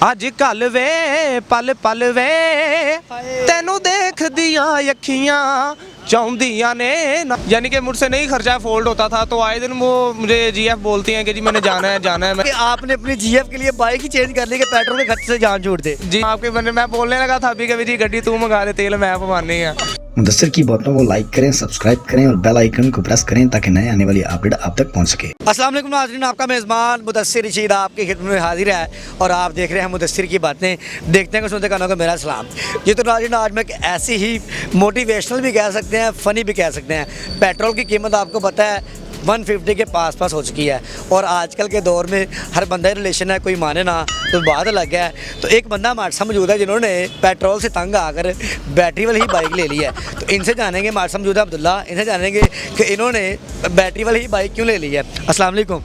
ਅੱਜ ਕੱਲ ਵੇ ਪਲ ਪਲ ਵੇ ਤੈਨੂੰ देखदियां अखियां चाहदियां ने यानी कि मुझसे नहीं खर्चा फोल्ड होता था तो आए दिन वो मुझे जीएफ बोलती हैं कि जी मैंने जाना है कि आपने अपनी जीएफ के लिए बाइक ही चेंज कर ली कि पेट्रोल के खर्चे से जान छोड़ दे। जी आपके बंदे मैं बोलने लगा था अभी कि जी गड्डी तू मंगा दे तेल मैं पवानी है। मुदस्सिर की बातों को लाइक करें, सब्सक्राइब करें और बेल आइकन को प्रेस करें ताकि नए आने वाली अपडेट आप तक पहुंच सके। अस्सलाम वालेकुम नाज़रीन, आपका मेज़बान मुदस्सिर रशीद आपकी खिदमत में हाजिर है और आप देख रहे हैं मुदस्सिर की बातें। देखते हैं कि सुनते कानों का मेरा सलाम। ये तो नाज़रीन आज मैं ऐसी ही मोटिवेशनल भी कह सकते हैं, फ़नी भी कह सकते हैं। पेट्रोल की कीमत आपको पता है 150 के पास हो चुकी है और आजकल के दौर में हर बंदा रिलेशन है, कोई माने ना तो बात अलग है। तो एक बंदा हमारे साथ मौजूद है जिन्होंने पेट्रोल से तंग आकर बैटरी वाली ही बाइक ले ली है। तो इनसे जानेंगे, हमारे साथ मौजूद है अब्दुल्ला, इनसे जानेंगे कि इन्होंने बैटरी वाली ही बाइक क्यों ले ली है। अस्सलाम वालेकुम।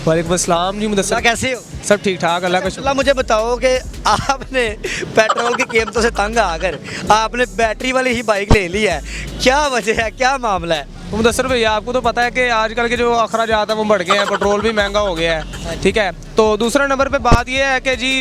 वालेकुम अस्सलाम जी मुदस्सिर, कैसे हो? सब ठीक ठाक अल्लाह का शुक्र। मुझे बताओ कि आपने पेट्रोल की कीमतों से तंग आकर आपने बैटरी वाली ही बाइक ले ली है, क्या वजह है, क्या मामला है? तो मुदस्सिर भैया आपको तो पता है कि आजकल के जो अखराजात हैं वो बढ़ गए हैं, पेट्रोल भी महंगा हो गया है, ठीक है। तो दूसरे नंबर पे बात ये है कि जी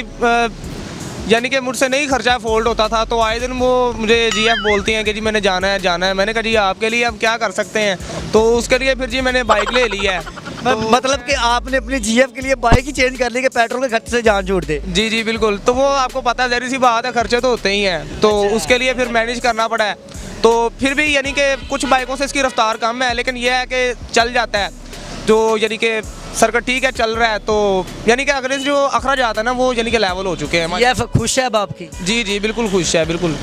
यानी कि मुझसे नहीं खर्चा फोल्ड होता था तो आए दिन वो मुझे जीएफ बोलती हैं कि जी मैंने जाना है। मैंने कहा जी आपके लिए हम क्या कर सकते हैं, तो उसके लिए फिर जी मैंने बाइक ले ली है। मतलब कि आपने अपनी जीएफ के लिए बाइक ही चेंज कर ली कि पेट्रोल के खर्चे से जान छोड़ दे। जी जी बिल्कुल, तो वो आपको पता है जहरी सी बात है, खर्चे तो होते ही हैं, तो उसके लिए फिर मैनेज करना पड़ा है। तो फिर भी यानी कि कुछ बाइकों से इसकी रफ्तार कम है लेकिन यह है कि चल जाता है, जो यानी कि सर्किट ठीक है चल रहा है। तो यानी कि अगले जो अखराजात है ना वो यानी कि लेवल हो चुके हैं। जीएफ खुश है अब आपकी? जी जी बिल्कुल खुश है बिल्कुल।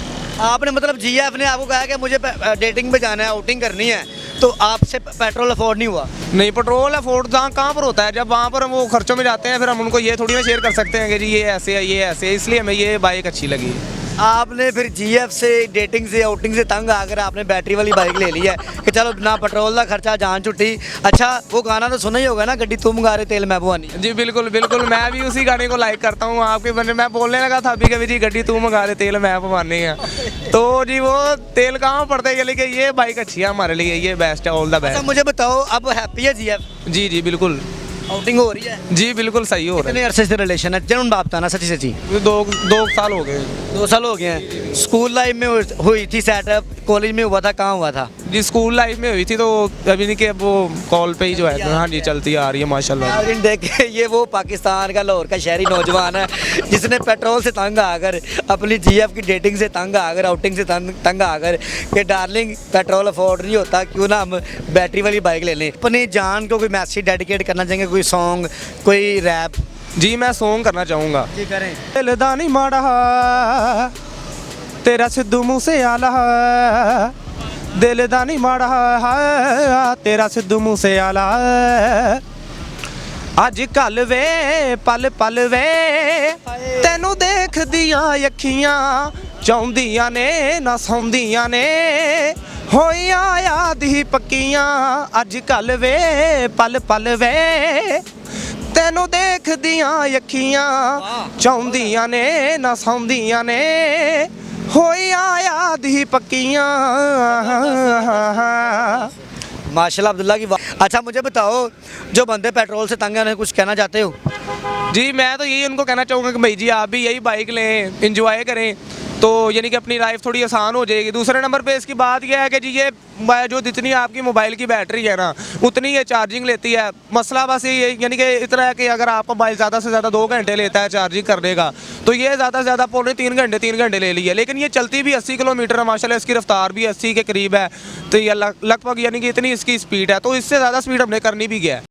आपने मतलब जीएफ ने आपको कहा कि मुझे डेटिंग पे जाना है, आउटिंग करनी है, तो आपसे पेट्रोल अफोर्ड नहीं हुआ? नहीं, पेट्रोल अफोर्ड कहाँ पर होता है, जब वहाँ पर वो खर्चों में जाते हैं फिर हम उनको ये थोड़ी ना शेयर कर सकते हैं कि जी ये ऐसे है ये ऐसे है, इसलिए हमें ये बाइक अच्छी लगी। आपने फिर जीएफ से, डेटिंग से, आउटिंग से तंग आकर आपने बैटरी वाली बाइक ले ली है कि चलो ना पेट्रोल का खर्चा जान छुट्टी। अच्छा वो गाना तो सुना ही होगा ना, गड्डी तुम गा रहे तेल मैं पवानी। जी बिल्कुल बिल्कुल, मैं भी उसी गाने को लाइक करता हूँ आपके बंदे। मैं बोलने लगा था अभी कि जी गड्डी तू मंगा रहे तेल मैं पवानी है, तो जी वो तेल कहाँ पड़ता है, लेकिन ये बाइक अच्छी है हमारे लिए, ये बेस्ट है, ऑल द बेस्ट। मुझे बताओ अब हैप्पी है जीएफ? जी जी बिल्कुल, आउटिंग हो रही है? जी बिल्कुल सही हो रहा है। कितने अरसे से रिलेशन है, जनून बात बताना सच्ची सच्ची। दो साल हो गए। 2 साल हो गए हैं। स्कूल लाइफ में हुई थी सेटअप, कॉलेज में हुआ था, कहाँ हुआ था? जी स्कूल लाइफ में हुई थी, तो अभी नहीं कि वो कॉल पे ही जो है हाँ जी चलती आ रही है माशाल्लाह। देखे ये वो पाकिस्तान का लाहौर का शहरी नौजवान है जिसने पेट्रोल से तंग आकर, अपनी जीएफ की डेटिंग से तंग आकर, आउटिंग से तंग आकर कि डार्लिंग पेट्रोल अफोर्ड नहीं होता, क्यों ना हम बैटरी वाली बाइक ले लें। अपनी जान को कोई मैसेज डेडिकेट करना चाहेंगे, कोई सॉन्ग, कोई रैप? जी मैं सॉन्ग करना चाहूँगा। जी करें। दिल दा नहीं माड़ा तेरा सिद्धू मूसेआला, दिल दा नहीं माड़ा तेरा सिद्धू मूसेआला, ਅੱਜ ਕੱਲ ਵੇ ਪਲ ਪਲ ਵੇ ਤੈਨੂੰ ਦੇਖਦੀਆਂ ਅੱਖੀਆਂ ਚਾਹੁੰਦੀਆਂ ਨੇ ਨਾ ਸੌਂਦੀਆਂ ਨੇ ਹੋਈਆਂ ਯਾਦ ਹੀ ਪੱਕੀਆਂ। ਅੱਜ ਕੱਲ ਵੇ ਪਲ ਪਲ ਵੇ ਤੈਨੂੰ ਦੇਖਦੀਆਂ ਅੱਖੀਆਂ ਚਾਹੁੰਦੀਆਂ ਨੇ ਨਾ ਸੌਂਦੀਆਂ ਨੇ ਹੋਈਆਂ ਯਾਦ ਹੀ ਪੱਕੀਆਂ। माशाल्लाह अब्दुल्ला की बात। अच्छा मुझे बताओ जो बंदे पेट्रोल से तंग हैं उन्हें कुछ कहना चाहते हो? जी मैं तो यही उनको कहना चाहूँगा कि भाई जी आप भी यही बाइक लें, इंजॉय करें, तो यानी कि अपनी लाइफ थोड़ी आसान हो जाएगी। दूसरे नंबर पे इसकी बात यह है कि जी ये जो जितनी आपकी मोबाइल की बैटरी है ना उतनी ये चार्जिंग लेती है। मसला बस ये यानी कि इतना है कि अगर आपका मोबाइल ज़्यादा से ज़्यादा 2 घंटे लेता है चार्जिंग करने का, तो ये ज़्यादा से ज़्यादा पौने 3 घंटे ले ली है, लेकिन ये चलती भी 80 किलोमीटर है माशाल्लाह, इसकी रफ्तार भी 80 के करीब है, तो ये लगभग यानी कि इतनी इसकी स्पीड है, तो इससे ज़्यादा स्पीड हमने करनी भी गया है।